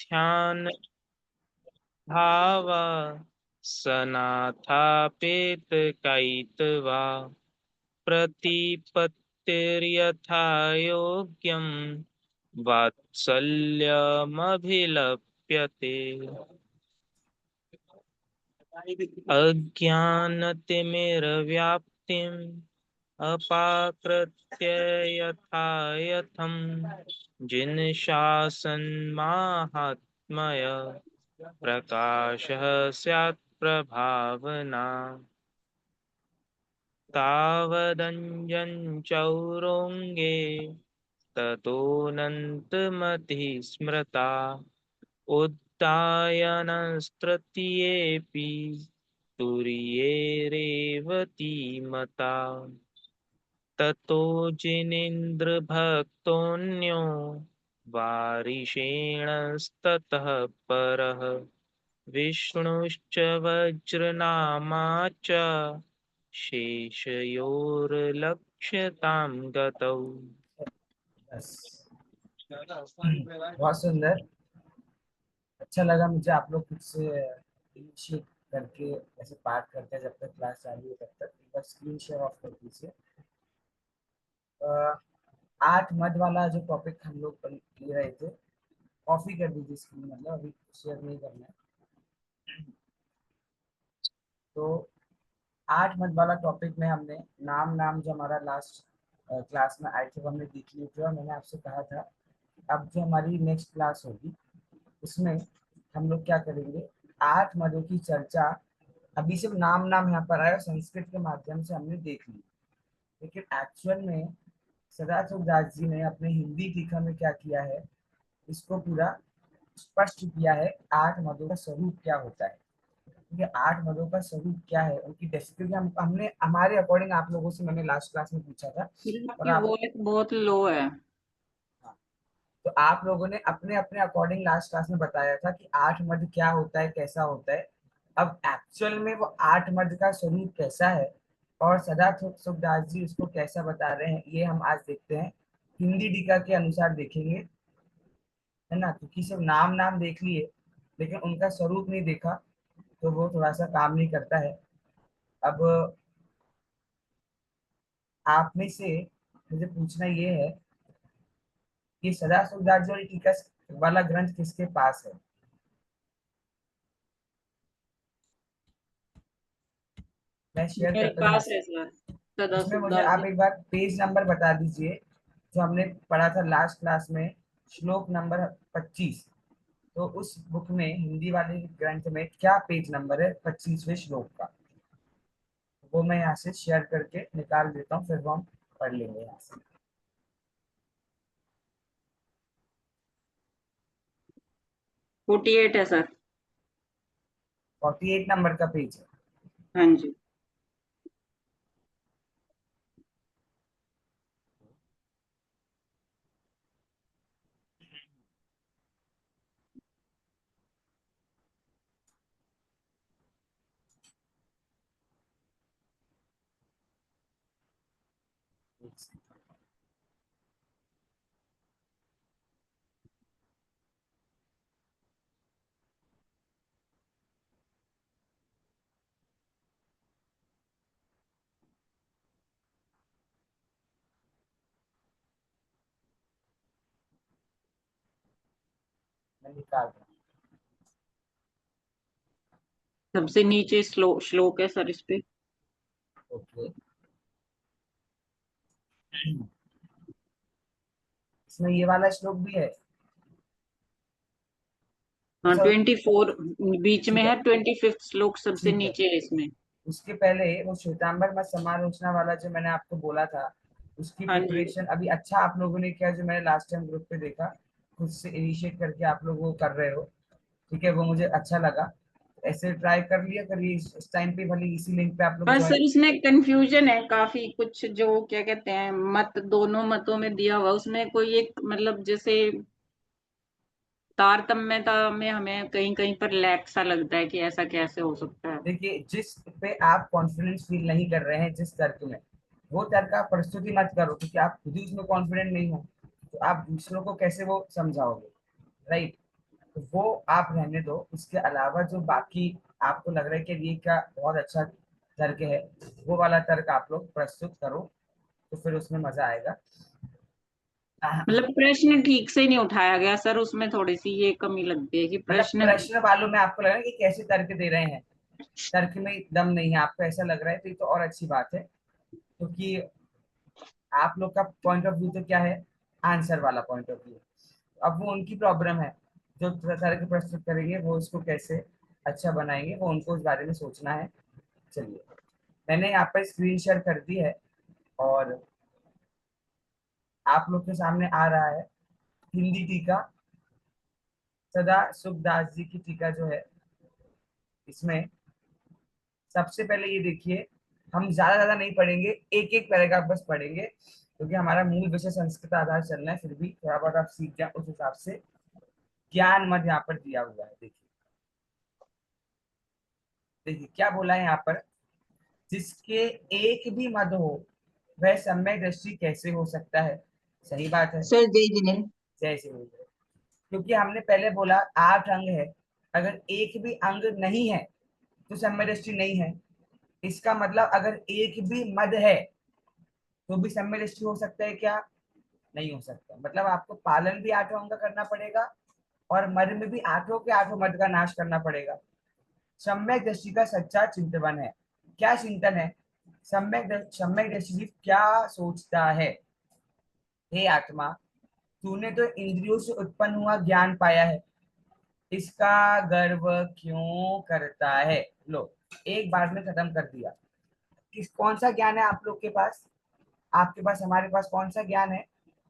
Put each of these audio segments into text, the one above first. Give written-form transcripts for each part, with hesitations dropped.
ध्यान भावा सनाथापेत कैतवा प्रतिपत्तिर्यथा योग्यं वात्सल्यमभिलप्यते। अज्ञानतिमिरव्याप्तिम् अपाकृत्य यथा यथं जिनशासन्माहात्म्य प्रकाशः स्यात् प्रभावना। तावदञ्जनचौरङ्गे ततोऽनन्तमतिः स्मृता उद्दायनस्तृतीयेऽपि तुर्ये रेवतीमता। ततो जिनेन्द्रभक्तोऽन्यो वारिषेणस्ततः परः विष्णुश्च वज्रनामा च शेषयोर्लक्ष्यतां गतौ। बस बहुत सुंदर, अच्छा लगा मुझे। आप लोग खुद से इनिशिएट करके ऐसे पाठ करते हैं। जब तक क्लास चालू है तब तक एक बार स्क्रीन शेयर ऑफ कर दीजिए। 8 मध वाला जो टॉपिक हम लोग ले रहे थे, कॉपी कर दीजिए स्क्रीन, मतलब अभी शेयर नहीं करना है। तो 8 मध वाला टॉपिक में हमने नाम जो हमारा लास्ट क्लास में आए थे वो हमने देख लिए थे, और मैंने आपसे कहा था अब जो हमारी नेक्स्ट क्लास होगी उसमें हम लोग क्या करेंगे, 8 मदों की चर्चा। अभी सिर्फ नाम यहाँ पर आया, संस्कृत के माध्यम से हमने देख ली, लेकिन एक्चुअल में सदाशिव दास जी ने अपने हिंदी टीका में क्या किया है, इसको पूरा स्पष्ट किया है 8 मदों का स्वरूप क्या होता है। क्योंकि 8 मदों का स्वरूप क्या है, उनकी डेस्क्रिप्शन हमने हमारे अकॉर्डिंग आप लोगों से मैंने लास्ट क्लास में पूछा था, और आपकी आप, वॉइस बहुत लो है। हाँ, तो आप लोगों ने अपने अपने अकॉर्डिंग लास्ट क्लास में बताया था कि 8 मद क्या होता है, कैसा होता है। अब एक्चुअल में वो 8 मद का स्वरूप कैसा है और सदा सुखदास जी उसको कैसा बता रहे हैं, ये हम आज देखते हैं। हिंदी टीका के अनुसार देखेंगे, है ना। क्योंकि सिर्फ नाम देख लिए लेकिन उनका स्वरूप नहीं देखा तो वो थोड़ा सा काम नहीं करता है। अब आप में से मुझे पूछना ये है कि सदा सुखदास जी वाली टीका वाला ग्रंथ किसके पास है। मैं शेयर मेरे करता हूँ यहाँ पास से। है सर, सदा उसमें मुझे सुखदास आप जी। एक बार पेज नंबर बता दीजिए जो हमने पढ़ा था लास्ट क्लास में, श्लोक नंबर 25। तो उस बुक में हिंदी वाले ग्रंथ में क्या पेज नंबर है 25वें श्लोक का, वो मैं यहाँ से शेयर करके निकाल देता हूँ, फिर वो हम पढ़ लेंगे यहाँ से। 48 है सर। 48 नंबर का पेज है। हाँ जी। मैं निकाल रहा सबसे नीचे श्लोक है सर इस पे। हूँ। ओके, इसमें ये वाला श्लोक भी है। हाँ, अच्छा, 24 बीच में ठीक है, है, 25th श्लोक सबसे ठीक है। नीचे है इसमें। उसके पहले वो श्वेतांबर मत समालोचना वाला जो मैंने आपको बोला था, उसकी हाँ जी। प्रिपरेशन अभी अच्छा आप लोगों ने किया, जो मैंने लास्ट टाइम ग्रुप पे देखा, खुद से इनिशिएट करके आप लोग वो कर रहे हो, ठीक है, वो मुझे अच्छा लगा। ऐसे ट्राई कर लिया करिए इस टाइम पे, भले इसी लिंक पे आप लोग बस ज्वाइन। सर इसमें कंफ्यूजन है काफी कुछ, जो क्या कहते हैं मत दोनों मतों में दिया हुआ, उसमें कोई एक मतलब जैसे तारतम्यता में हमें कहीं कहीं पर लैक सा लगता है कि ऐसा कैसे हो सकता है। देखिए, जिस पे आप कॉन्फिडेंस फील नहीं कर रहे हैं, जिस तर्क में, वो तर्क आप प्रस्तुति मत करो, क्योंकि आप खुद ही उसमें कॉन्फिडेंट नहीं हो, तो आप दूसरों को कैसे वो समझाओगे, राइट। तो तो वो आप रहने दो। इसके अलावा जो बाकी आपको लग रहा है कि ये क्या बहुत अच्छा तर्क है, वो वाला तर्क आप लोग प्रस्तुत करो, तो फिर उसमें मजा आएगा। मतलब प्रश्न ठीक से नहीं उठाया गया सर, उसमें थोड़ी सी ये कमी लगती है कि मतलब प्रश्न। प्रश्न वालों में आपको लग रहा है कि कैसे तर्क दे रहे हैं, तर्क में दम नहीं है, आपको ऐसा लग रहा है, तो ये तो और अच्छी बात है, क्योंकि आप लोग का पॉइंट ऑफ व्यू तो क्या है, आंसर वाला पॉइंट ऑफ व्यू। अब वो उनकी प्रॉब्लम है, जो तर्क प्रस्तुत करेंगे वो इसको कैसे अच्छा बनाएंगे, वो उनको उस बारे में सोचना है। चलिए, मैंने यहाँ पर स्क्रीन शेयर कर दी है, और आप लोग के सामने आ रहा है हिंदी टीका, सदा सुखदास जी की टीका जो है। इसमें सबसे पहले ये देखिए, हम ज्यादा नहीं पढ़ेंगे, एक एक पैराग्राफ बस पढ़ेंगे, क्योंकि हमारा मूल विषय संस्कृत आधार चलना है। फिर भी थोड़ा बहुत आप सीख जाए उस हिसाब से। ज्ञान मत यहाँ पर दिया हुआ है, देखिए देखिए क्या बोला है यहाँ पर, जिसके एक भी मद हो वह सम्यक दृष्टि कैसे हो सकता है। सही बात है, सर जय जिनेन्द्र। जैसे हो जाए, क्योंकि हमने पहले बोला 8 अंग है, अगर एक भी अंग नहीं है तो सम्यक दृष्टि नहीं है। इसका मतलब अगर एक भी मद है तो भी सम्यक दृष्टि हो सकता है क्या, नहीं हो सकता। मतलब आपको पालन भी 8 अंग का करना पड़ेगा, और मद में भी 8 मद का नाश करना पड़ेगा। सम्यक दृष्टि का सच्चा चिंतन है। क्या चिंतन है, सम्यक दृष्टि क्या सोचता है, हे आत्मा तूने तो इंद्रियों से उत्पन्न हुआ ज्ञान पाया है, इसका गर्व क्यों करता है। लो, एक बार में खत्म कर दिया। कौन सा ज्ञान है आप लोग के पास, आपके पास, हमारे पास कौन सा ज्ञान है,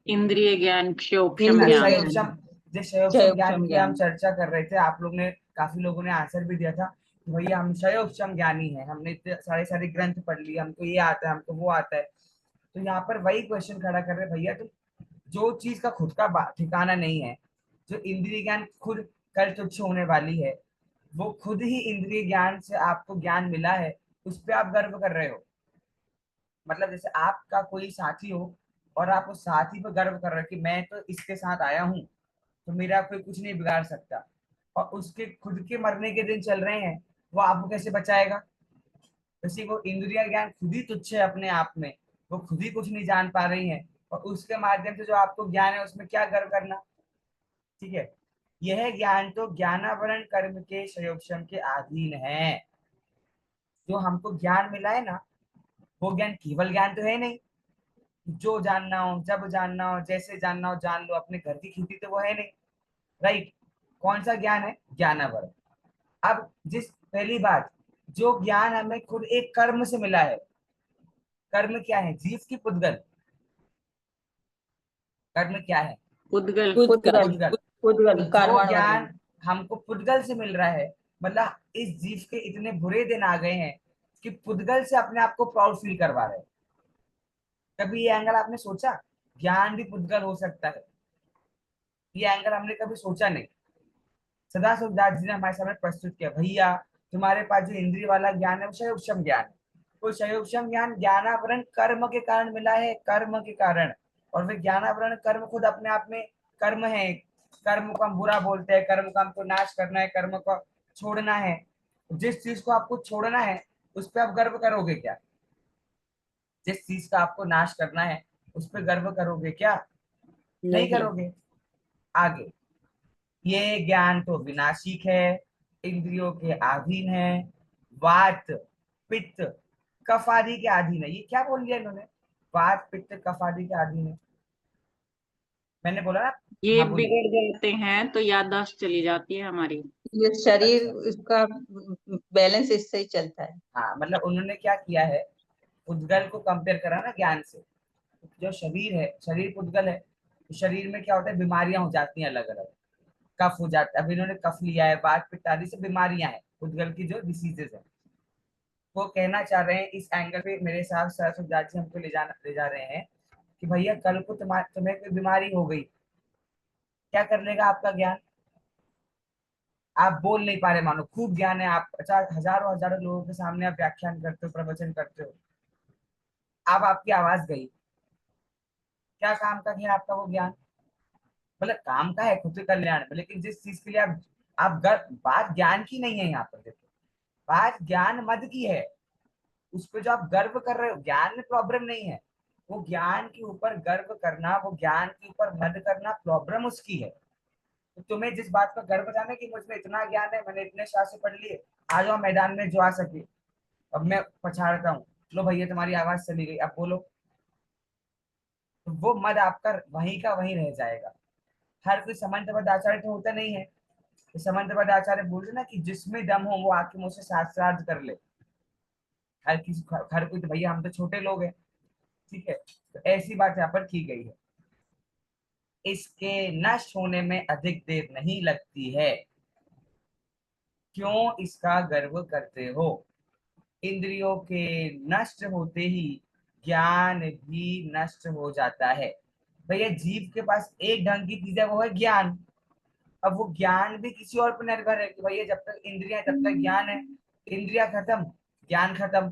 इंद्रिय ज्ञान, क्षयोक्षम इंद्रिय ज्ञान। क्षयोक्षम। जिस क्षयोक्षम ज्ञान क्षयोक्षम की हम ज्ञान। चर्चा कर रहे थे, आप लोग ने, काफी लोगों ने आंसर भी दिया था कि भैया हम क्षयोक्षम ज्ञानी है, हमने इतने सारे सारे ग्रंथ पढ़ लिए, हमको ये आता है, हमको वो आता है। तो यहाँ पर वही क्वेश्चन खड़ा कर रहे हैं, भैया तुम जो चीज का खुद का ठिकाना नहीं है, जो इंद्रिय ज्ञान खुद कल तुच्छ होने वाली है, वो खुद ही इंद्रिय ज्ञान से आपको ज्ञान मिला है, उस पर आप गर्व कर रहे हो। मतलब जैसे आपका कोई साथी हो, और आप उस साथी पर गर्व कर रहे हो कि मैं तो इसके साथ आया हूँ, तो मेरा कोई कुछ नहीं बिगाड़ सकता, और उसके खुद के मरने के दिन चल रहे हैं, वो आपको कैसे बचाएगा। किसी को इंद्रिय ज्ञान खुद ही तुच्छ है अपने आप में, वो खुद ही कुछ नहीं जान पा रही है, और उसके माध्यम से जो आपको ज्ञान है उसमें क्या गर्व करना। ठीक है, यह ज्ञान तो ज्ञानावरण कर्म के संयोक्षम के अधीन है। जो हमको ज्ञान मिला है ना, वो ज्ञान केवल ज्ञान तो है नहीं, जो जानना हो, जब जानना हो, जैसे जानना हो जान लो, अपने घर की खेती तो वो है नहीं, राइट। कौन सा ज्ञान है, ज्ञानावरण। अब जिस पहली बात, जो ज्ञान हमें खुद एक कर्म से मिला है, कर्म क्या है, जीव की पुद्गल, कर्म क्या है, उद्गल। पुद्गल। पुद्गल। पुद्गल तो जो कार्बन ज्ञान वर्णन। हमको पुद्गल से मिल रहा है, मतलब इस जीव के इतने बुरे दिन आ गए हैं कि पुद्गल से अपने आप को प्राउड फील करवा रहे हैं। कभी ये एंगल आपने सोचा, ज्ञान भी पुद्गल हो सकता है, ये एंगल हमने कभी सोचा नहीं। सदा सुखदास जी ने हमारे सामने प्रस्तुत किया, भैया तुम्हारे पास जो इंद्रिय वाला ज्ञान है वो क्षयोक्षम ज्ञान है। वो क्षयोक्षम ज्ञान ज्ञानावरण कर्म के कारण मिला है, कर्म के कारण। और वे ज्ञानावरण कर्म खुद अपने आप में कर्म है। कर्म को हम बुरा बोलते हैं, कर्म का हमको नाश करना है, कर्म को छोड़ना है। जिस चीज को आपको छोड़ना है उस पर आप गर्व करोगे क्या, जिस चीज का आपको नाश करना है उस पर गर्व करोगे क्या, नहीं नहीं। करोगे। आगे, ये ज्ञान तो विनाशिक है, इंद्रियों के अधीन है, वात पित्त कफ आदि के अधीन है। ये क्या बोल दिया इन्होंने, वात पित्त कफ आदि के अधीन है, मैंने बोला ना। ये हाँ बोलिए। बिगड़ जाते हैं तो याददाश्त चली जाती है हमारी। ये शरीर, अच्छा, इसका बैलेंस इससे ही चलता है। हाँ मतलब उन्होंने क्या किया है, उद्गल को कंपेयर करा ना ज्ञान से। जो शरीर है, शरीर उद्गल है, तो शरीर में क्या होता है, बीमारियां हो जाती हैं अलग अलग, कफ हो जाता है। अब इन्होंने कफ लिया है, वात पित्त आदि से बीमारियां हैं, उद्गल की जो डिसीजेज है। वो कहना चाह रहे हैं इस एंगल पे, मेरे हिसाब से सरस्वती जी हमको ले जा रहे हैं कि भैया कल को तुम्हें कोई बीमारी हो गई, क्या कर लेगा आपका ज्ञान। आप बोल नहीं पा रहे, मानो खूब ज्ञान है, आप अच्छा हजारों हजारों लोगों के सामने आप व्याख्यान करते हो, प्रवचन करते हो, अब आपकी आवाज गई, क्या काम का है आपका वो ज्ञान। मतलब काम का है खुद के कल्याण में, लेकिन जिस चीज के लिए आप गर्व, बात ज्ञान की नहीं है यहाँ पर, देखो बात ज्ञान मद की है। उस पर जो आप गर्व कर रहे हो, ज्ञान में प्रॉब्लम नहीं है, वो ज्ञान के ऊपर गर्व करना, वो ज्ञान के ऊपर मद करना, प्रॉब्लम उसकी है। तो तुम्हें जिस बात का गर्व जाना कि मुझमें इतना ज्ञान है, मैंने इतने शास्त्र पढ़ लिए, आ जाओ मैदान में जो आ सके, अब मैं पछाड़ता हूँ, लो भैया तुम्हारी आवाज चली गई, अब बोलो, तो वो मद आपका वहीं का वहीं रह जाएगा। हर कोई समंतबद्ध आचार्य तो होता नहीं है। तो समंतबद्ध आचार्य बोल रहे ना कि जिसमें दम हो वो आके मुझसे शास्त्रार्थ कर ले। हर कोई तो भैया हम तो छोटे लोग हैं, ठीक है, तो ऐसी बात यहाँ पर की गई है। इसके नष्ट होने में अधिक देर नहीं लगती है, क्यों इसका गर्व करते हो। इंद्रियों के नष्ट होते ही ज्ञान भी नष्ट हो जाता है। भैया जीव के पास एक ढंग की चीज है, वो है ज्ञान। अब वो ज्ञान भी किसी और पर निर्भर है कि भैया जब तक इंद्रियां तब तक ज्ञान है, इंद्रिया खत्म, ज्ञान खत्म।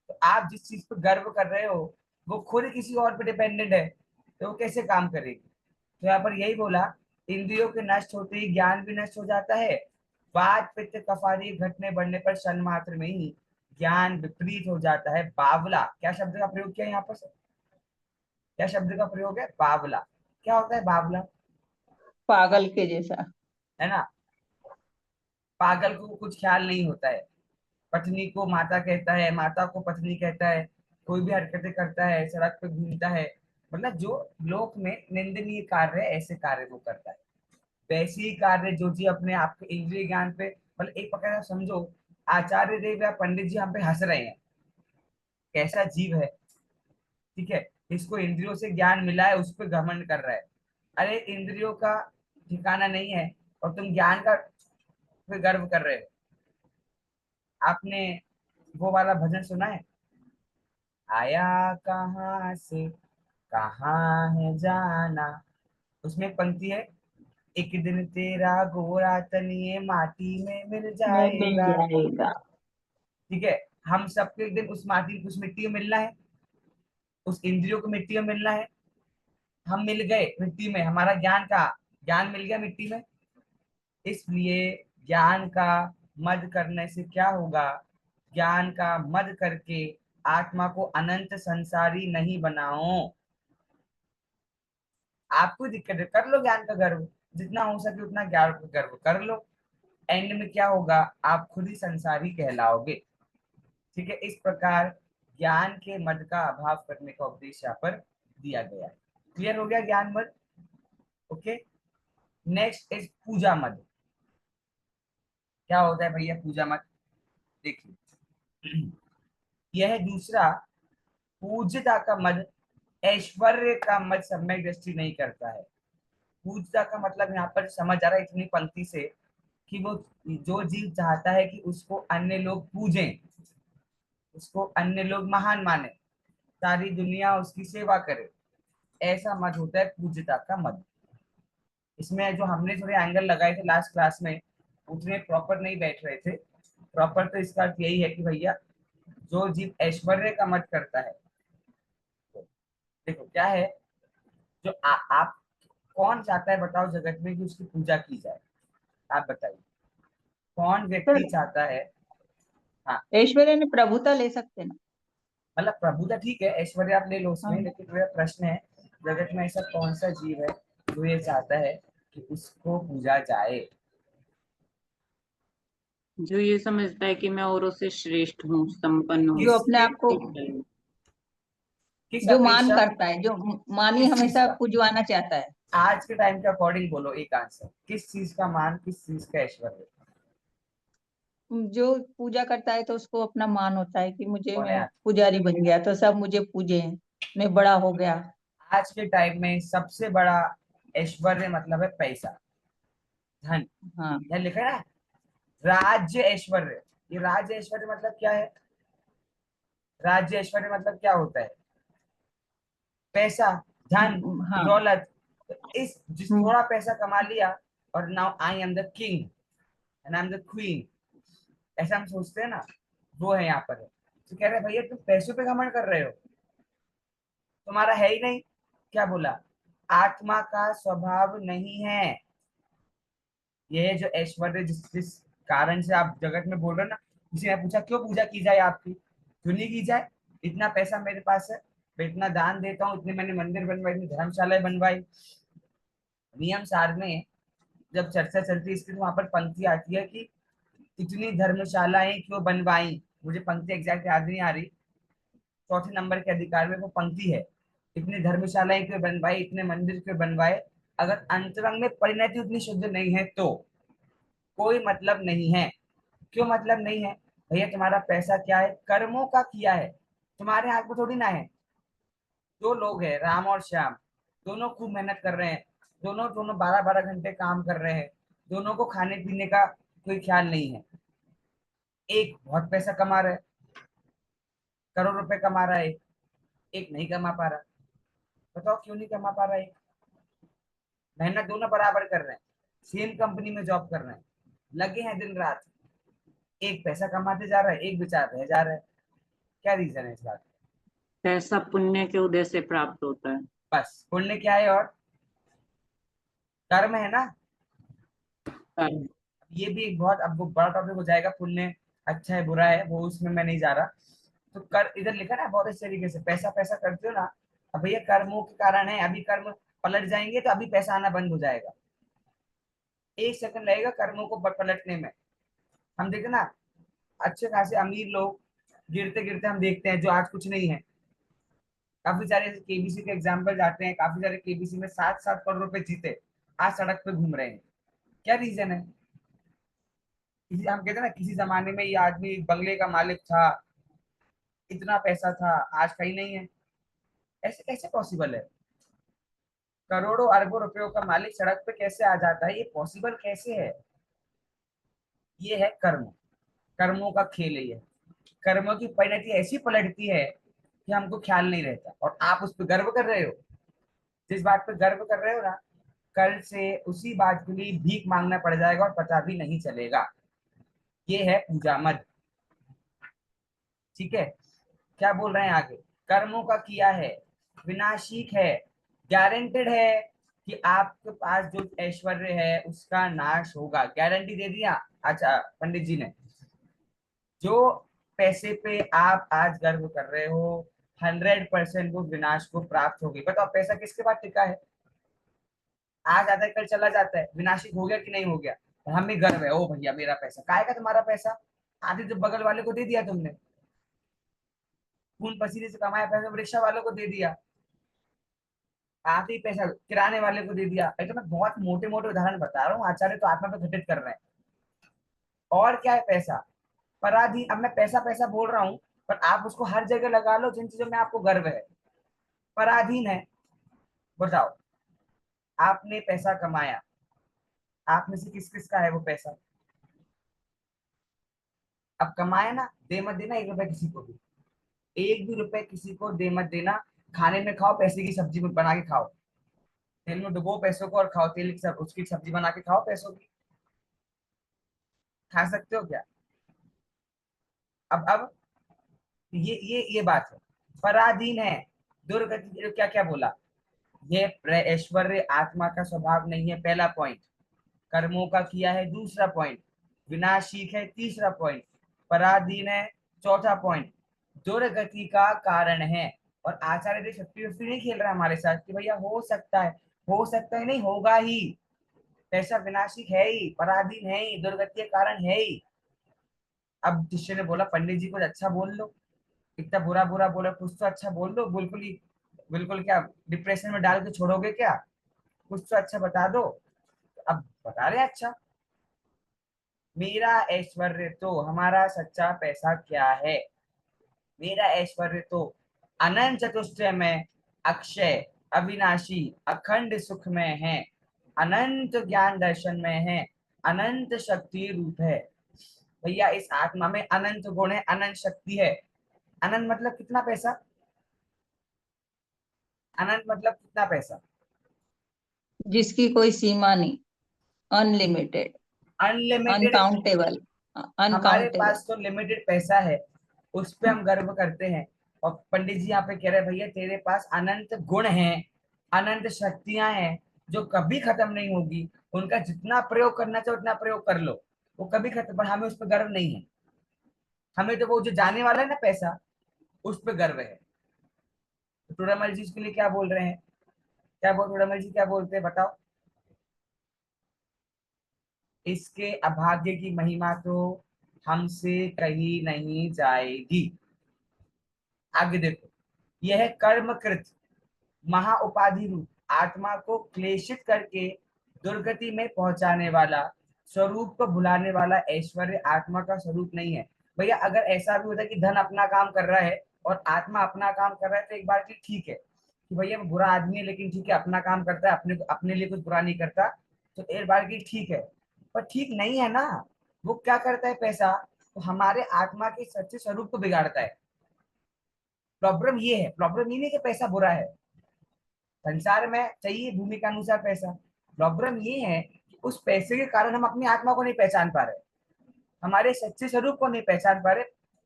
तो आप जिस चीज पर गर्व कर रहे हो वो खुद किसी और पे डिपेंडेंट है, तो वो कैसे काम करेगी। तो यहाँ पर यही बोला, इंद्रियों के नष्ट होते ही ज्ञान भी नष्ट हो जाता है। वात पित्त कफ आदि घटने बढ़ने पर क्षण मात्र में ही ज्ञान विपरीत हो जाता है। बावला, क्या शब्द का प्रयोग किया यहाँ पर, क्या शब्द का प्रयोग है, बावला। क्या होता है बावला, पागल के जैसा। है ना। पागल को कुछ ख्याल नहीं होता है, पत्नी को माता कहता है, माता को पत्नी कहता है, कोई भी हरकतें करता है, सड़क पे घूमता है, मतलब जो लोक में निंदनीय कार्य है ऐसे कार्य वो करता है। वैसे ही कार्य जो जी अपने आप के इंद्रिय ज्ञान पे, मतलब एक प्रकार से समझो, आचार्य देव या पंडित जी हम पे हंस रहे हैं, कैसा जीव है, ठीक है, इसको इंद्रियों से ज्ञान मिला है, उस पर घमंड कर रहा है। अरे इंद्रियों का ठिकाना नहीं है और तुम ज्ञान का पे गर्व कर रहे हो। आपने वो वाला भजन सुना है, आया कहाँ से कहाँ है जाना, उसमें एक पंक्ति है, एक दिन तेरा गोरा तनिए माटी में मिल मैं मिल जाएगा। जाएगा। ठीक है, हम सबको एक दिन उस माटी, उस मिट्टी में मिलना है, उस इंद्रियों को मिट्टी में मिलना है। हम मिल गए मिट्टी में, हमारा ज्ञान का ज्ञान मिल गया मिट्टी में। इसलिए ज्ञान का मद करने से क्या होगा, ज्ञान का मद करके आत्मा को अनंत संसारी नहीं बनाओ। आपको दिक्कत है, कर लो ज्ञान का गर्व, जितना हो सके उतना ज्ञान का गर्व कर लो। एंड में क्या होगा, आप खुद ही संसारी कहलाओगे। ठीक है, इस प्रकार ज्ञान के मद का अभाव करने का उपदेश यहाँ पर दिया गया है। क्लियर हो गया ज्ञान मद। ओके, नेक्स्ट इज पूजा मद। क्या होता है भैया पूजा मद, देखिए यह दूसरा पूज्यता का मद, ऐश्वर्य का मद सम्यक दृष्टि नहीं करता है। पूज्यता का मतलब यहाँ पर समझ आ रहा है इतनी पंक्ति से कि वो जो जीव चाहता है कि उसको अन्य लोग पूजें, उसको अन्य लोग महान माने, सारी दुनिया उसकी सेवा करे, ऐसा मत होता है पूज्यता का मत। इसमें जो हमने थोड़े एंगल लगाए थे लास्ट क्लास में उतने प्रॉपर नहीं बैठ रहे थे। प्रॉपर तो इसका अर्थ यही है कि भैया जो जीव ऐश्वर्य का मत करता है, देखो क्या है, जो आप कौन चाहता है बताओ जगत में कि उसकी पूजा की जाए, आप बताइए कौन व्यक्ति सर चाहता है। हाँ, ऐश्वर्य ने प्रभुता ले सकते ना। मतलब प्रभु तो ठीक है, ऐश्वर्य आप ले लो उसमें, हाँ, लेकिन मेरा प्रश्न है जगत में ऐसा कौन सा जीव है जो ये चाहता है कि उसको पूजा जाए। जो ये समझता है कि मैं औरों से श्रेष्ठ हूँ, संपन्न हूँ। जो अपने किसके, आप को, किस जो मान अपेक्षा, करता है, जो मानी किस चीज हमेशा का, पुजवाना चाहता है। आज के टाइम के अकॉर्डिंग बोलो एक आंसर, किस चीज का मान, किस चीज का ऐश्वर्य। जो पूजा करता है तो उसको अपना मान होता है कि मुझे, कौन है मैं आज, पुजारी बन गया तो सब मुझे पूजे, मैं बड़ा हो गया। आज के टाइम में सबसे बड़ा ऐश्वर्य मतलब है पैसा, धन। हाँ। यह लिखा है ना, राज्य ऐश्वर्य। ये राज्य ऐश्वर्य मतलब क्या है, राज्य ऐश्वर्य मतलब क्या होता है, पैसा, धन, हाँ। दौलत। तो इस जिस हम्म, थोड़ा पैसा कमा लिया और now I am the king and I am the queen, ऐसा हम सोचते हैं ना, वो है यहाँ पर है। तो कह रहे हैं भैया तुम पैसों पे घमंड कर रहे हो, तुम्हारा है ही नहीं। क्या बोला, आत्मा का स्वभाव नहीं है। ये जो ऐश्वर्य जिस कारण से आप जगत में बोल रहे हो ना, किसी ने पूछा क्यों पूजा की जाए आपकी, क्यों नहीं की जाए, इतना पैसा मेरे पास है, मैं इतना दान देता हूँ, इतने मैंने मंदिर बनवाए, इतनी धर्मशालाएं बनवाई। नियम सार में जब चर्चा चलती है इसकी तो वहां पर पंक्ति आती है कि इतनी धर्मशालाएं क्यों बनवाई, मुझे पंक्ति एग्जैक्ट याद नहीं आ रही, चौथे नंबर के अधिकार में वो पंक्ति है, इतनी धर्मशालाएं क्यों बनवाई, इतने मंदिर क्यों बनवाए, अगर अंतरंग में परिणति उतनी शुद्ध नहीं है तो कोई मतलब नहीं है। क्यों मतलब नहीं है? भैया तुम्हारा पैसा क्या है, कर्मों का किया है, तुम्हारे हाथ में थोड़ी ना है। दो लोग हैं, राम और श्याम, दोनों खूब मेहनत कर रहे हैं, दोनों दोनों 12-12 घंटे काम कर रहे हैं, दोनों को खाने पीने का कोई ख्याल नहीं है। एक बहुत पैसा कमा रहा है, करोड़ रुपए कमा रहा है, एक नहीं कमा पा रहा। बताओ क्यों नहीं कमा पा रहा है? मेहनत दोनों बराबर कर रहे हैं, सेम कंपनी में जॉब कर रहे हैं, लगे हैं दिन रात, एक पैसा कमाते जा रहा है, एक बेचारा रह जा रहा है। क्या रीजन है इस बात? पैसा पुण्य के उदय से प्राप्त होता है। बस पुण्य क्या है और कर्म है ना। कर्म। ये भी एक बहुत अब वो बड़ा टॉपिक हो जाएगा, पुण्य अच्छा है बुरा है, वो उसमें मैं नहीं जा रहा। तो कर इधर लिखा ना बहुत अच्छे तरीके से, पैसा पैसा करते हो ना, अब भैया कर्मों के कारण है, अभी कर्म पलट जाएंगे तो अभी पैसा आना बंद हो जाएगा, 1 सेकंड लगेगा कर्मों को पलटने में। हम देखे ना, अच्छे खासे अमीर लोग गिरते गिरते हम देखते हैं, जो आज कुछ नहीं है। काफी सारे केबीसी के एग्जाम्पल आते हैं, काफी सारे केबीसी में 7-7 करोड़ रुपए जीते, आज सड़क पे घूम रहे हैं। क्या रीजन है? किसी हम कहते हैं ना, किसी जमाने में ये आदमी बंगले का मालिक था, इतना पैसा था, आज कहीं नहीं है। ऐसे कैसे पॉसिबल है? करोड़ों अरबों रुपयों का मालिक सड़क पे कैसे आ जाता है, ये पॉसिबल कैसे है? ये है कर्म, कर्मों का खेल है ये। कर्मों की परिणति ऐसी पलटती है कि हमको ख्याल नहीं रहता, और आप उस पर गर्व कर रहे हो। जिस बात पे गर्व कर रहे हो ना, कल से उसी बात के लिए भीख मांगना पड़ जाएगा और पता भी नहीं चलेगा। ये है पूजा मत। ठीक है, क्या बोल रहे हैं आगे? कर्मों का किया है, विनाशिक है, गारंटेड है कि आपके पास जो ऐश्वर्य है उसका नाश होगा, गारंटी दे दिया। अच्छा पंडित जी ने, जो पैसे पे आप आज गर्व कर रहे हो 100% वो विनाश को प्राप्त होगी। बताओ पैसा किसके पास टिका है? आज आता है कल चला जाता है, विनाशिक हो गया कि नहीं हो गया? और हमें गर्व है, ओ भैया मेरा पैसा, काहे का तुम्हारा पैसा? आधे तो बगल वाले को दे दिया तुमने, खून पसीने से कमाया पैसा रिक्शा वालों को दे दिया, आधे पैसा किराने वाले को दे दिया। तो मैं बहुत मोटे मोटे उदाहरण बता रहा हूँ, आचार्य तो आत्मा पे घटित कर रहे हैं। और क्या है पैसा? पराधीन। अब मैं पैसा पैसा बोल रहा हूँ, पर आप उसको हर जगह लगा लो जिन चीजों में आपको गर्व है। पराधीन है। बताओ, आपने पैसा कमाया, आप में से किस किस का है वो पैसा? अब कमाया ना, दे मत देना 1 रुपए किसी को भी, 1 भी रुपए किसी को दे मत देना। खाने में खाओ, पैसे की सब्जी बना के खाओ, तेल में डुबो पैसों को और खाओ, तेल की उसकी सब्जी बना के खाओ पैसों की। खा सकते हो क्या? अब ये बात है, पराधीन है, दुर्गति। क्या क्या बोला? ये ऐश्वर्य आत्मा का स्वभाव नहीं है, पहला पॉइंट। कर्मों का किया है, दूसरा पॉइंट। विनाशिक है, तीसरा पॉइंट। पराधीन है, चौथा पॉइंट। दुर्गति का कारण है। और आचार्य देव 50-50 नहीं खेल रहा है हमारे साथ कि भैया हो सकता है, हो सकता है नहीं, होगा ही। पैसा विनाशिक है ही, पराधीन है ही, दुर्गति के कारण है ही। अब शिष्य ने बोला पंडित जी कुछ अच्छा बोल लो, इतना बुरा बुरा बोला, कुछ तो अच्छा बोल दो। बिल्कुल ही, बिल्कुल क्या डिप्रेशन में डाल के छोड़ोगे क्या? कुछ तो अच्छा बता दो। अब बता रहे अच्छा, मेरा ऐश्वर्य तो, हमारा सच्चा पैसा क्या है? मेरा ऐश्वर्य तो अनंत चतुष्टय में अक्षय, अविनाशी, अखंड सुख में है, अनंत ज्ञान दर्शन में है, अनंत शक्ति रूप है। भैया इस आत्मा में अनंत गुण है, अनंत शक्ति है। अनंत मतलब कितना पैसा? अनंत मतलब कितना पैसा? जिसकी कोई सीमा नहीं, अनलिमिटेड, अनलिमिटेड। अनकाउंटेबल, हमारे अनकाउंटेबल। पास तो लिमिटेड पैसा है, उस पे हम गर्व करते हैं। और पंडित जी यहाँ पे कह रहे हैं भैया तेरे पास अनंत गुण हैं, अनंत शक्तियां हैं जो कभी खत्म नहीं होगी। उनका जितना प्रयोग करना चाहिए उतना प्रयोग कर लो, वो कभी खत्म, पर हमें उस पर गर्व नहीं है। हमें तो वो जो जाने वाला है ना पैसा, उस पर गर्व है। तो टूडामल जी इसके लिए क्या बोल रहे हैं? क्या बोल टूडामल जी क्या बोलते हैं बताओ? इसके अभाग्य की महिमा तो हमसे कही नहीं जाएगी। आगे देखो, यह कर्मकृत महा उपाधि रूप आत्मा को क्लेशित करके दुर्गति में पहुंचाने वाला, स्वरूप को भुलाने वाला ऐश्वर्य आत्मा का स्वरूप नहीं है। भैया अगर ऐसा भी होता है कि धन अपना काम कर रहा है और आत्मा अपना काम कर रहा है, तो एक बार की ठीक है कि भैया वो बुरा आदमी है, लेकिन ठीक है अपना काम करता है, अपने लिए कुछ बुरा नहीं करता, तो एक बार की ठीक है। पर ठीक नहीं है ना। वो क्या करता है पैसा, तो हमारे आत्मा के सच्चे स्वरूप को बिगाड़ता है। प्रॉब्लम ये है, प्रॉब्लम ये नहीं कि पैसा बुरा है, संसार में चाहिए भूमि के अनुसार पैसा। प्रॉब्लम ये है कि उस पैसे के कारण हम अपनी आत्मा को नहीं पहचान पा रहे, हमारे सच्चे स्वरूप को नहीं पहचान पा रहे।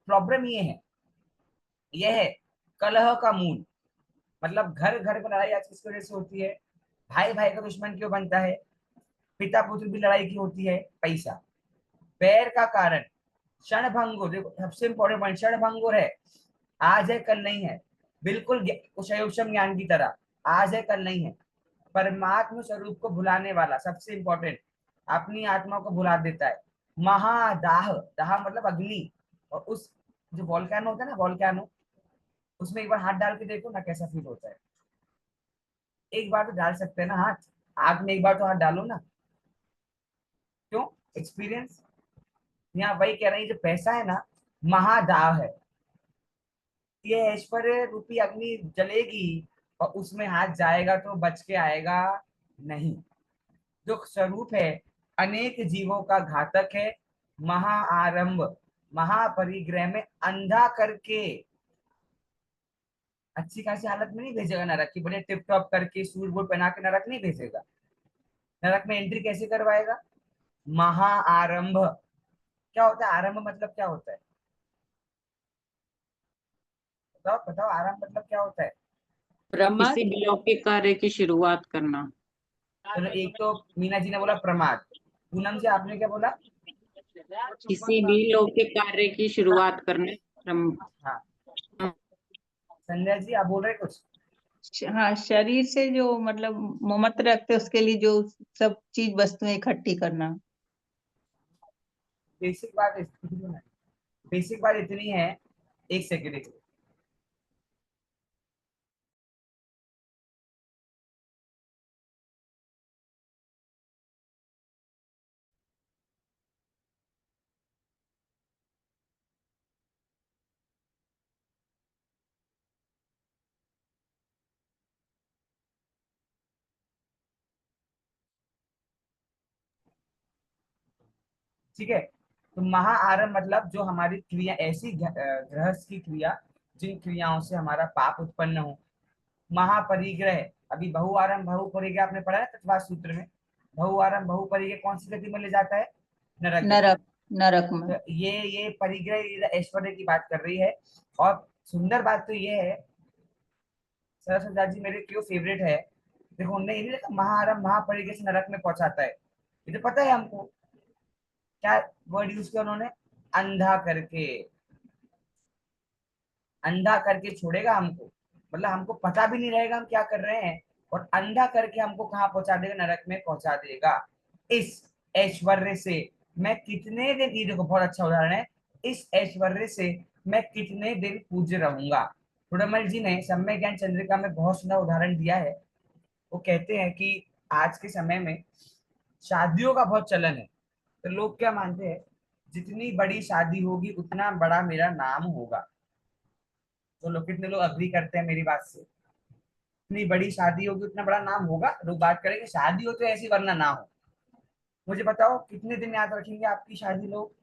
प्रॉब्लम ये है, यह है कलह का मूल। मतलब घर घर में लड़ाई आज किसकी वजह से होती है? भाई भाई का दुश्मन क्यों बनता है? पिता पुत्र की लड़ाई क्यों होती है? पैसा। पैर का कारण क्षण भंगुर, देखो सबसे इंपॉर्टेंट पॉइंट, क्षण भंगुर है, आज है कल नहीं है। बिल्कुल शयोक्षम ज्ञान की तरह, आज है कल नहीं है। परमात्म स्वरूप को भुलाने वाला, सबसे इंपॉर्टेंट, अपनी आत्मा को भुला देता है। महादाह, दाह मतलब अग्नि, और उस जो वॉल्केनो होता है ना, वॉल्केनो, उसमें एक बार हाथ डाल के देखो ना कैसा फील होता है। एक बार तो डाल सकते हैं ना हाथ, आग में एक बार तो हाथ डालो ना। क्यों? एक्सपीरियंस। यहाँ वही कह रहे हैं, जो पैसा है ना, महादाह है। ये ऐश्वर्य रूपी अग्नि जलेगी और उसमें हाथ जाएगा तो बच के आएगा नहीं। जो स्वरूप है अनेक जीवों का घातक है, महाआरंभ, महापरिग्रह में अंधा करके अच्छी खासी हालत में नहीं भेजेगा नरक की, बड़े टिप टॉप करके सूट बूट पहना के नरक नहीं भेजेगा। नरक में एंट्री कैसे करवाएगा? महाआरंभ। क्या होता है आरंभ, मतलब क्या होता है? बताओ बताओ, आरंभ मतलब क्या होता है? किसी भी लौकिक कार्य की शुरुआत करना। चलो, एक तो मीना जी ने बोला प्रमाद, पूनम जी आपने क्या बोला? किसी भी लौकिक कार्य की शुरुआत करने हाँ, संध्या जी आप बोल रहे कुछ? हाँ, शरीर से जो मतलब ममत्व रखते हैं, उसके लिए जो सब चीज वस्तुएं इकट्ठी करना। बेसिक बात बेसिक बात इतनी है, एक सेकेंड। ठीक है, तो महाआरंभ मतलब जो हमारी क्रिया, ऐसी गृहस्थ की क्रिया जिन क्रियाओं से हमारा पाप उत्पन्न हो। महापरिग्रह, अभी बहुआरंभ बहुपरिग्रह आपने पढ़ा है तत्वा सूत्र में। बहुआरंभ बहुपरिग्रह कौन सी गति में ले जाता है? नरक गति। नरक, नरक में। तो ये परिग्रह, ये ऐश्वर्य की बात कर रही है। और सुंदर बात तो ये है, सरस्वती जी मेरे क्यों फेवरेट है, देखो उनने ये नहीं लिखा महाआरंभ महापरिग्रह से नरक में पहुंचाता है, ये तो पता है हमको। क्या वर्ड यूज किया उन्होंने? अंधा करके। अंधा करके छोड़ेगा हमको, मतलब हमको पता भी नहीं रहेगा हम क्या कर रहे हैं, और अंधा करके हमको कहाँ पहुंचा देगा? नरक में पहुंचा देगा। इस ऐश्वर्य से मैं कितने दिन, ये देखो बहुत अच्छा उदाहरण है, इस ऐश्वर्य से मैं कितने दिन पूज्य रहूंगा। रुडमल जी ने सम्य ज्ञान चंद्रिका में बहुत सुंदर उदाहरण दिया है। वो कहते हैं कि आज के समय में शादियों का बहुत चलन है, तो लोग क्या मानते हैं, जितनी बड़ी शादी होगी उतना बड़ा मेरा नाम होगा। तो लोग, कितने लोग अग्री करते हैं मेरी बात से? इतनी बड़ी शादी होगी उतना बड़ा नाम होगा, लोग बात करेंगे शादी हो तो ऐसी वरना ना हो। मुझे बताओ कितने दिन याद रखेंगे आपकी शादी लोग?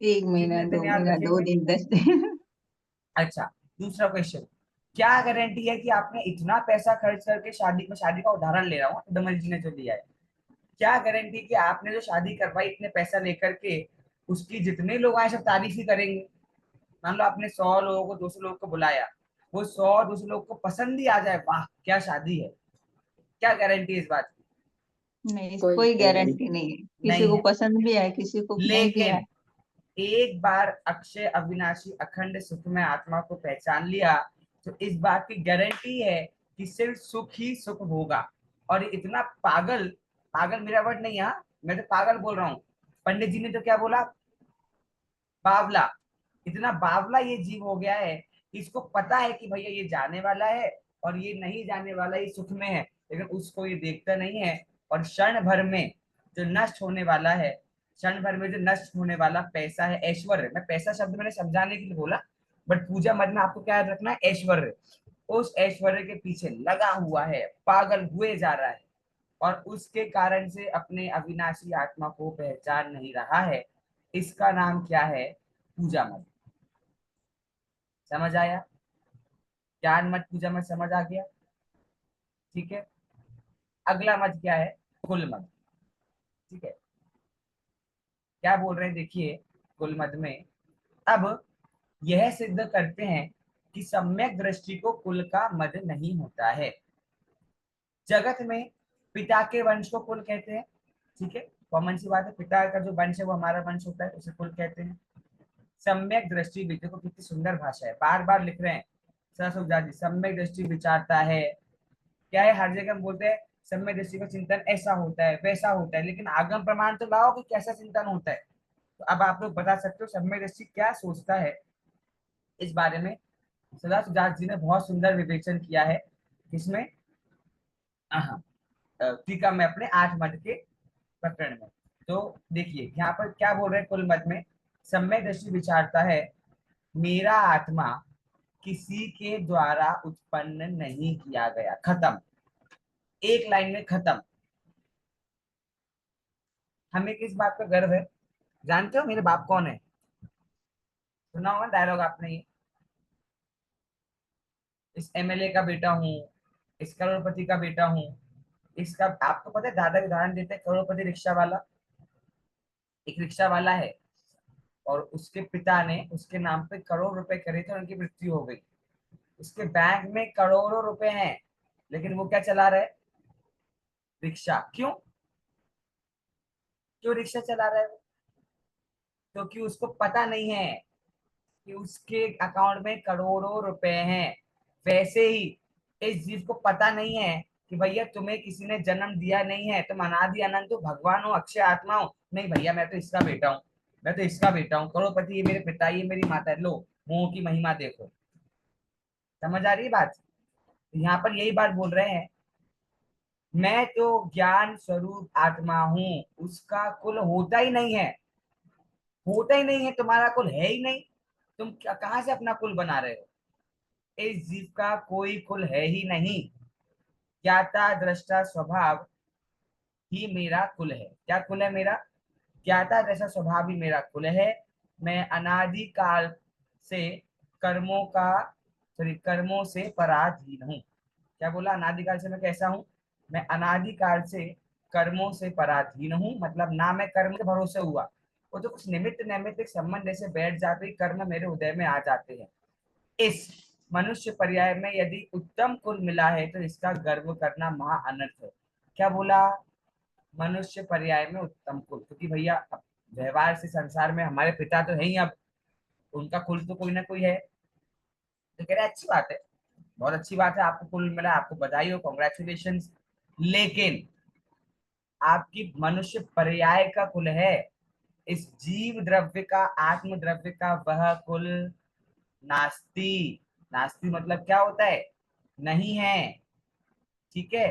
1 महीना, कितने दिन दो याद महीना, दो रखेंगे? दिन, 10 दिन। अच्छा, दूसरा क्वेश्चन, क्या गारंटी है कि आपने इतना पैसा खर्च करके शादी में, शादी का उदाहरण ले रहा हूँ डमल जी ने जो दिया है, क्या गारंटी कि आपने जो शादी करवाई इतने पैसा लेकर के, उसकी जितने लोग आए सब तारीफ ही करेंगे? मान लो आपने 100 लोगों को, 200 लोगों को बुलाया, वो 100 दूसरे लोग को पसंद ही आ जाए, वाह क्या शादी है, क्या गारंटी है इस बात की? नहीं, कोई कोई गारंटी गारंटी नहीं है, किसी नहीं को है। पसंद भी है, किसी को नहीं भी है। लेकिन एक बार अक्षय अविनाशी अखंड सुख में आत्मा को पहचान लिया तो इस बात की गारंटी है कि सिर्फ सुख ही सुख होगा। और इतना पागल, पागल मेरा वर्ड नहीं है हाँ, मैं तो पागल बोल रहा हूँ। पंडित जी ने तो क्या बोला, बावला। इतना बावला ये जीव हो गया है, इसको पता है कि भैया ये जाने वाला है और ये नहीं जाने वाला, ये सुख में है, लेकिन उसको ये देखता नहीं है। और क्षण भर में जो नष्ट होने वाला है, क्षण भर में जो नष्ट होने वाला पैसा है, ऐश्वर्य, मैं पैसा शब्द मैंने समझाने के लिए बोला, बट पूजा मत में आपको क्या याद रखना है, ऐश्वर्य। उस ऐश्वर्य के पीछे लगा हुआ है, पागल हुए जा रहा है, और उसके कारण से अपने अविनाशी आत्मा को पहचान नहीं रहा है। इसका नाम क्या है, पूजा मत। समझ आया? ज्ञान मत, पूजा मत, समझ आ गया? ठीक है। अगला मत क्या है, कुल मत। ठीक है, क्या बोल रहे हैं देखिए, कुल मत में अब यह सिद्ध करते हैं कि सम्यक दृष्टि को कुल का मद नहीं होता है। जगत में पिता के वंश को कुल कहते हैं, ठीक है, कॉमन सी बात है, पिता का जो वंश है वो हमारा वंश होता है, उसे कुल कहते हैं। सम्यक दृष्टि भी, देखो कितनी सुंदर भाषा है, बार बार लिख रहे हैं सरस्वती जी, सम्यक दृष्टि विचारता है। क्या है, हर जगह हम बोलते हैं सम्यक दृष्टि का चिंतन ऐसा होता है वैसा होता है, लेकिन आगम प्रमाण तो लाओ कि कैसा चिंतन होता है। तो अब आप लोग बता सकते हो सम्यक दृष्टि क्या सोचता है इस बारे में। सदा सुजात जी ने बहुत सुंदर विवेचन किया है इसमें, हाँ, टीका में अपने 8 मद के प्रकरण में। तो देखिए यहाँ पर क्या बोल रहे हैं, कुल मत में सम्यक दृष्टि विचारता है, मेरा आत्मा किसी के द्वारा उत्पन्न नहीं किया गया, खत्म, एक लाइन में खत्म। हमें किस बात का गर्व है, जानते हो मेरे बाप कौन है? सुना होगा डायलॉग आपने ये, इस एमएलए का बेटा हूँ, इस करोड़पति का बेटा हूँ, इसका। आपको पता है दादा उदाहरण देते हैं, करोड़पति रिक्शा वाला, एक रिक्शा वाला है और उसके पिता ने उसके नाम पे करोड़ रुपए करे थे और उनकी मृत्यु हो गई। उसके बैंक में करोड़ों रुपए हैं, लेकिन वो क्या चला रहा है, रिक्शा। क्यों, क्यों रिक्शा चला रहा है वो? क्योंकि उसको पता नहीं है कि उसके अकाउंट में करोड़ों रुपए हैं। वैसे ही इस जीव को पता नहीं है कि भैया तुम्हें किसी ने जन्म दिया नहीं है, तुम अनादि अनंत हो, भगवान हो, अक्षय आत्मा हो। नहीं भैया मैं तो इसका बेटा हूँ, मैं तो इसका बेटा हूँ, करोड़पति ये मेरे पिता, ये मेरी माता है, लो मुंह की महिमा देखो। समझ आ रही है बात? यहाँ पर यही बात बोल रहे हैं, मैं तो ज्ञान स्वरूप आत्मा हूँ, उसका कुल होता ही नहीं है, होता ही नहीं है, तुम्हारा कुल है ही नहीं। तुम कहाँ से अपना कुल बना रहे हो? इस जीव का कोई कुल है ही नहीं। ज्ञाता दृष्टा स्वभाव ही मेरा कुल है। क्या कुल है मेरा? ज्ञाता दृष्टा स्वभाव ही मेरा कुल है। मैं अनादि काल से कर्मों का, सॉरी, कर्मों से पराधीन हूँ। क्या बोला, अनादिकाल से मैं कैसा हूँ? मैं अनादिकाल से कर्मों से पराधीन हूँ, मतलब ना मैं कर्म के भरोसे हुआ, वो तो कुछ निमित्त नैमित्तिक संबंध ऐसे बैठ जाते ही कर्म मेरे उदय में आ जाते हैं। इस मनुष्य पर्याय में यदि उत्तम कुल मिला है तो इसका गर्व करना महा अनर्थ है। क्या बोला, मनुष्य पर्याय में उत्तम कुल, क्योंकि भैया अब व्यवहार से संसार में हमारे पिता तो है ही, अब उनका कुल तो कोई ना कोई है। तो कह रहे अच्छी बात है, बहुत अच्छी बात है, आपको कुल मिला, आपको बधाई हो, कॉन्ग्रेचुलेशन। लेकिन आपकी मनुष्य पर्याय का कुल है, इस जीव द्रव्य का, आत्म द्रव्य का वह कुल नास्ति। नास्ति मतलब क्या होता है, नहीं है। ठीक है,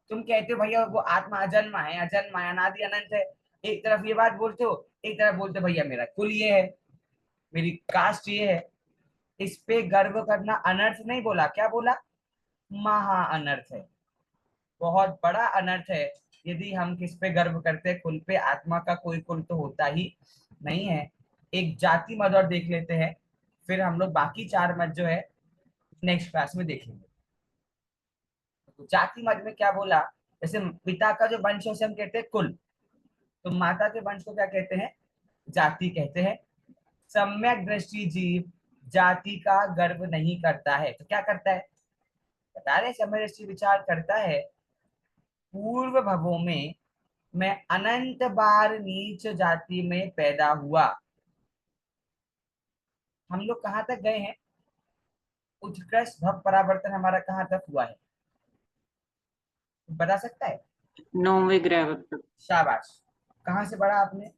तुम कहते हो भैया वो आत्मा अजन्मा है, अजन्मा है, अनादि अनंत है, एक तरफ ये बात बोलते हो, एक तरफ बोलते हो भैया मेरा कुल ये है, मेरी कास्ट ये है। इस पे गर्व करना अनर्थ नहीं बोला, क्या बोला, महा अनर्थ है, बहुत बड़ा अनर्थ है। यदि हम किस पे गर्व करते हैं, कुल पे। आत्मा का कोई कुल तो होता ही नहीं है। एक जाति मत और देख लेते हैं, फिर हम लोग बाकी 4 मत जो है नेक्स्ट क्लास में देखेंगे। तो जाति मत में क्या बोला, जैसे पिता का जो वंश है उसे हम कहते हैं कुल, तो माता के वंश को क्या कहते हैं, जाति कहते हैं। सम्यक दृष्टि जीव जाति का गर्व नहीं करता है, तो क्या करता है? बता रहे समय दृष्टि विचार करता है, पूर्व भवों में मैं अनंत बार नीच जाति में पैदा हुआ। हम लोग कहाँ तक गए हैं? उत्कृष्ट भव परावर्तन हमारा कहाँ तक हुआ है, बता सकता है? 9वें ग्रह तक। शाबाश। कहाँ से पढ़ा आपने?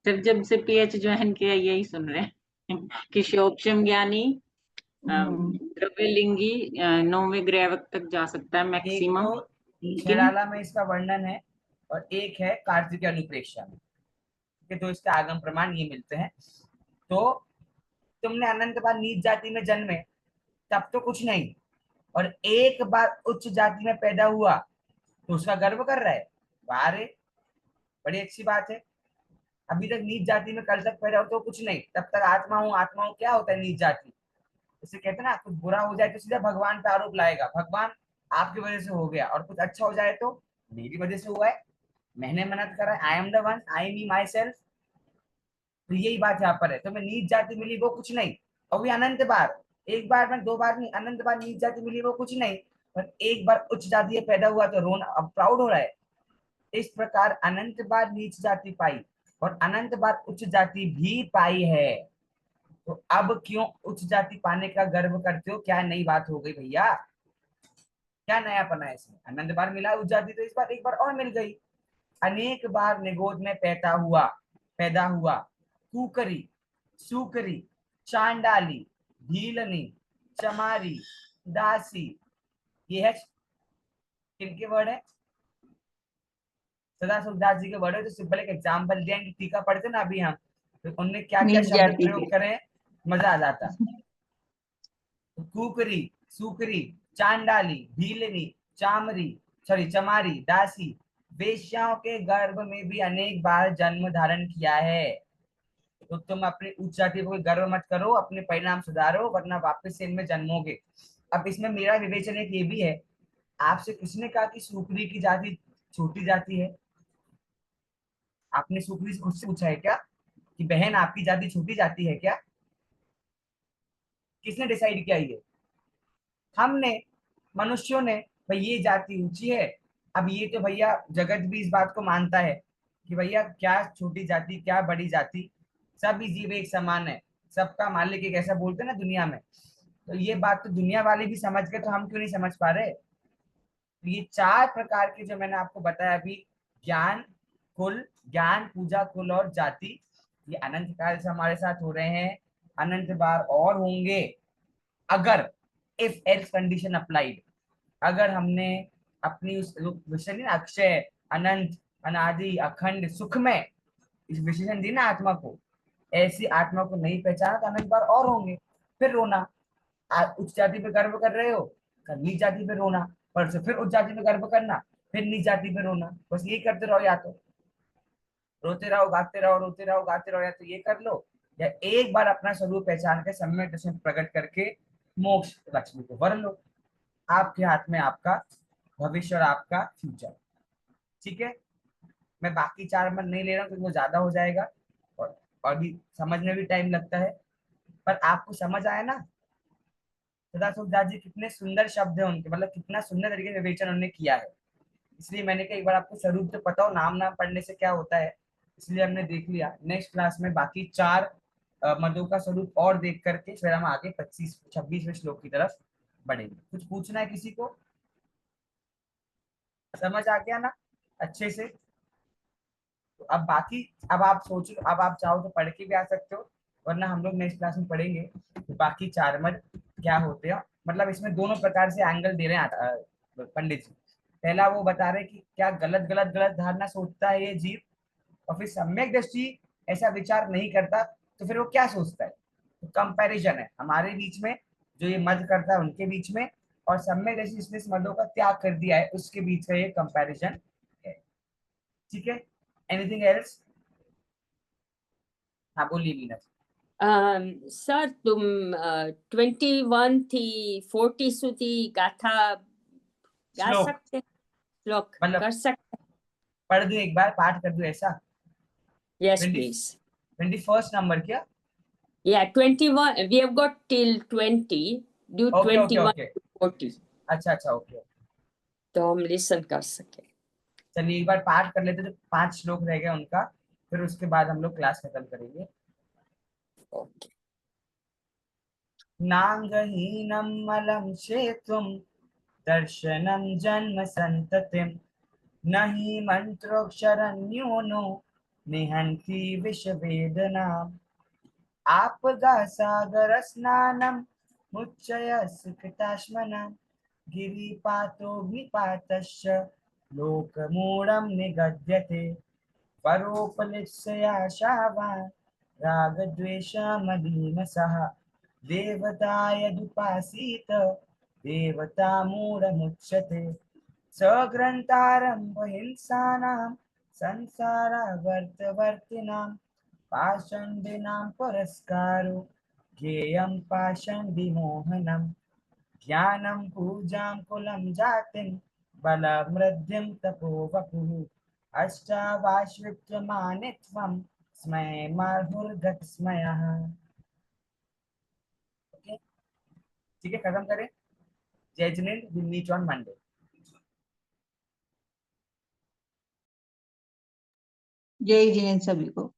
फिर जब से PH ज्वाइन किया यही सुन रहे हैं कि शोक्षम ज्ञानी द्रव्यलिंगी 9वें ग्रह तक जा सकता है एक मैक्सिमम, तो लेकिन छेराला में इसका वर्णन है और एक है कार्तिक अनुप्रेक्षा में, ठीक है? तो इसके आगम प्रमाण ये मिलते हैं। तो तुमने अनंत बार नीच जाति में जन्मे तब तो कुछ नहीं, और एक बार उच्च जाति में पैदा हुआ तो उसका गर्व कर रहा है। वाह रे, बड़ी अच्छी बात है। अभी तक नीच जाति में कल तक पैदा हो तो कुछ नहीं, तब तक आत्मा हूँ आत्मा हूँ। क्या होता है नीच जाति? जैसे कहते हैं ना, कुछ बुरा हो जाए तो सीधा भगवान पे आरोप लाएगा, भगवान आपकी वजह से हो गया, और कुछ अच्छा हो जाए तो मेरी वजह से हुआ है, मैंने मेहनत करा है, I am the one, I me my self. तो यही बात यहाँ पर है। तो मैं नीच जाति मिली वो कुछ नहीं, और भी अनंत बार, एक बार में 2 बार नहीं, अनंत बार नीच जाति मिली वो कुछ नहीं, पर एक बार उच्च जाति में पैदा हुआ तो रोना, अब प्राउड हो रहा है। इस प्रकार अनंत बार नीच जाति पाई और अनंत बार उच्च जाति भी पाई है। तो अब क्यों उच्च जाति पाने का गर्व करते हो? क्या नई बात हो गई भैया? क्या नयापना है इसमें? अनंत बार मिला उच्च जाति, तो इस बार एक बार और मिल गई। अनेक बार निगोद में पैदा हुआ कुकरी, सुकरी, चांडाली, भीलनी, चमारी, दासी। ये है किनके वर्ड है? सदा सुखदास जी के वर्ड है। तो सिंपल एक एग्जाम्पल दिया कि टीका पढ़ते ना अभी हम, तो उनने क्या क्या नीच शब्द जाति प्रयोग के। करे, मजा आ जाता। कुकरी, सुकरी, चांडाली, भीलनी, चामरी, सॉरी चमारी, दासी, वेश्याओं के गर्भ में भी अनेक बार जन्म धारण किया है। तो तुम अपनी उच्च जाति पर गर्व मत करो, अपने परिणाम सुधारो, वरना वापस से इनमें जन्मोगे। अब इसमें मेरा विवेचन एक ये भी है, आपसे किसने कहा कि सुकरी की जाति छोटी जाति है? आपने सुकरी से खुद से पूछा है क्या कि बहन आपकी जाति छोटी जाति है क्या? किसने डिसाइड किया ये? हमने, मनुष्यों ने। भाई ये जाति ऊंची है। अब ये तो भैया जगत भी इस बात को मानता है कि भैया क्या छोटी जाति क्या बड़ी जाति, सभी जीव एक समान है, सबका मालिक एक, ऐसा बोलते हैं ना दुनिया में। तो ये बात तो दुनिया वाले भी समझ गए, तो हम क्यों नहीं समझ पा रहे? तो ये 4 प्रकार के जो मैंने आपको बताया अभी, ज्ञान, कुल, ज्ञान, पूजा, कुल और जाति, ये अनंत काल से हमारे साथ हो रहे हैं, अनंत बार और होंगे। अगर इफ एल्स कंडीशन अप्लाइड, अगर हमने अपनी उस विषय ना, अक्षय, अनंत, अनादि, अखंड, सुख में इस विशेषण दी ना आत्मा को, ऐसी आत्मा को नहीं पहचाना तो अनंत बार और होंगे। फिर रोना, उच्च जाति पे गर्व कर रहे हो, कल नीच जाति पे रोना, परसों फिर उच्च जाति पे गर्व करना, फिर नीच जाति पे रोना। बस यही करते रहो, या तो रोते रहो गाते रहो, रोते रहो गाते रहो, या तो ये कर लो, या एक बार अपना स्वरूप पहचान के सम्यक दर्शन प्रकट करके मोक्ष लक्ष्मी को वर लो। आपके हाथ में आपका भविष्य और आपका फ्यूचर। ठीक है, मैं बाकी 4 मन नहीं ले रहा हूँ क्योंकि वो ज्यादा हो जाएगा और भी समझने भी टाइम लगता है। पर आपको समझ आया ना सदा सुखदास जी कितने सुंदर शब्द है उनके, मतलब कितना सुंदर तरीके से विवेचन उन्होंने किया है। इसलिए मैंने कहा एक बार आपको स्वरूप तो पता हो, नाम नाम पढ़ने से क्या होता है, इसलिए हमने देख लिया। नेक्स्ट क्लास में बाकी 4 मदों का स्वरूप और देख करके फिर हम आगे 25-26वें श्लोक की तरफ बढ़ेंगे। कुछ पूछना है किसी को? समझ आ गया ना अच्छे से? तो अब बाकी, अब आप सोचो, अब आप चाहो तो पढ़ के भी आ सकते हो, वरना हम लोग नेक्स्ट क्लास में पढ़ेंगे तो बाकी 4 मद क्या होते हैं। मतलब इसमें दोनों प्रकार से एंगल दे रहे हैं पंडित जी। पहला वो बता रहे हैं कि क्या गलत गलत गलत धारणा सोचता है ये जीव, और फिर सम्यक दृष्टि ऐसा विचार नहीं करता, तो फिर वो क्या सोचता है? तो कंपैरिजन है हमारे बीच में, जो ये मद करता है उनके बीच में, और सम्यक दृष्टि जिसने इस मदों का त्याग कर दिया है उसके बीच का ये कंपैरिजन है। ठीक है, एनीथिंग एल्स? हाँ बोलिए मीना जी। सर तुम 21 थी 40 સુધી गाथा गा श्लोक सकते, श्लोक मतलब कर सकते? पढ़ दूं एक बार, पाठ कर दूं ऐसा? Yes please. 21 नंबर क्या? Yeah, 21. We have got till 20. Do okay 21 okay, to 40. अच्छा अच्छा, ओके। तो हम लिसन कर सके। चलिए एक बार पाठ कर लेते, जो 5 श्लोक रह गए उनका, फिर उसके बाद हम लोग क्लास खत्म करेंगे। ओके। नांगहीनं मलं शेतुं दर्शनं जन्म संततिं न हि मंत्रोक्षरन्यूनो निहन्ति विषवेदनाम् आपगासागरस्नानं मुच्चयसुकृताश्मनां गिरिपातोऽग्निपातश्च लोकमूढं निगद्यते परोपलिप्सया शावान् रागद्वेषमदीनसः देवता यदुपासीत देवतामूढमुच्यते सग्रन्थारम्भहिंसानां संसारावर्तवर्तिनां पाषण्डिनां पुरस्कारो ज्ञेयं पाषण्डिमोहनं ज्ञानं पूजां कुलं जातिं बलमृद्धिं तपो वपुः अष्टावाश्रित्यमानित्वं स्मयमाहुर्गतस्मयः। ओके, ठीक है, खत्म करें। जय Jinendra, will meet on Monday. जय जिनेन्द्र सभी को।